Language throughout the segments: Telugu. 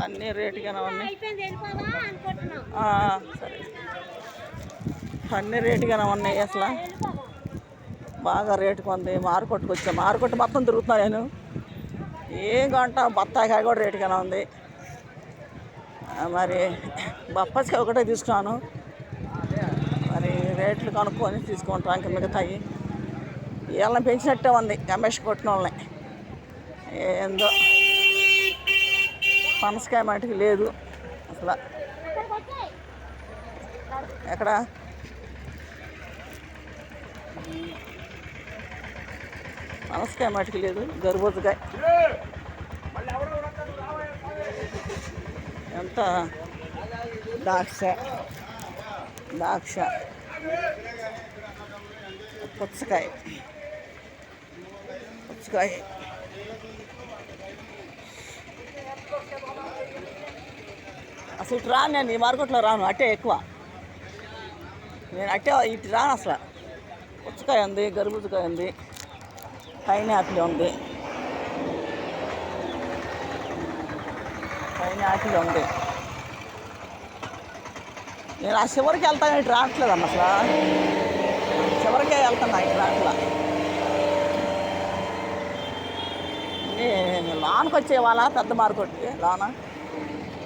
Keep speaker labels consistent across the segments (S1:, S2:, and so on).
S1: అన్నీ రేటుగానే ఉన్నాయి. సరే, అన్నీ రేటుగానే ఉన్నాయి. అసలు బాగా రేటుగా ఉంది. మార్కెట్కి వచ్చా, మార్కెట్ మొత్తం తిరుగుతున్నా నేను. ఏం కొంటా, బత్తాయికాయ కూడా రేటుగానే ఉంది. మరి బొప్పాసికాయ ఒకటే తీసుకున్నాను. మరి రేట్లు కనుక్కొని తీసుకుంటాం. ఇంక మిగతాయి వీళ్ళని పెంచినట్టే ఉంది, రమేష్ కొట్టిన వాళ్ళని. ఏందో పనసకాయ మటుకు లేదు అసలు. ఎక్కడ పనసకాయ మటుకు లేదు. గర్భూజకాయ ఎంత, ద్రాక్ష పుచ్చకాయ అసలు రాను నేను ఈ మార్కెట్లో రాను. అట్టే ఎక్కువ నేను అట్టే ఇటు రాను అసలు. పుచ్చకాయ ఉంది, గర్భూజకాయ ఉంది, పైనాపిల్ ఉంది. నేను ఆ చివరికి వెళ్తాను, ఇటు రావట్లేదమ్మ. అసలు చివరికే వెళ్తున్నా, ఇటు రావట్లా. లోనకి వచ్చే వాళ్ళ పెద్ద మార్కెట్కి లోన,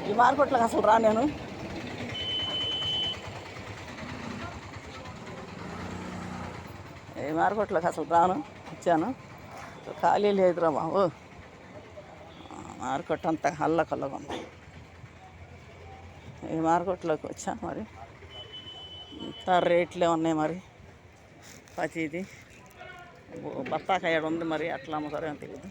S1: ఈ మార్కెట్లోకి అసలు రా నేను. ఈ మార్కెట్లోకి అసలు రాను. వచ్చాను, ఖాళీ లేదురా బాబు. మార్కెట్ అంతా హల్లకల్లగా ఉంది. ఈ మార్కెట్లోకి వచ్చాను. మరి ఇంత రేట్లే ఉన్నాయి. మరి ప్రతిదీ బత్తాకాయ ఉంది, మరి అట్లా అమ్ముతారో తెలియదు.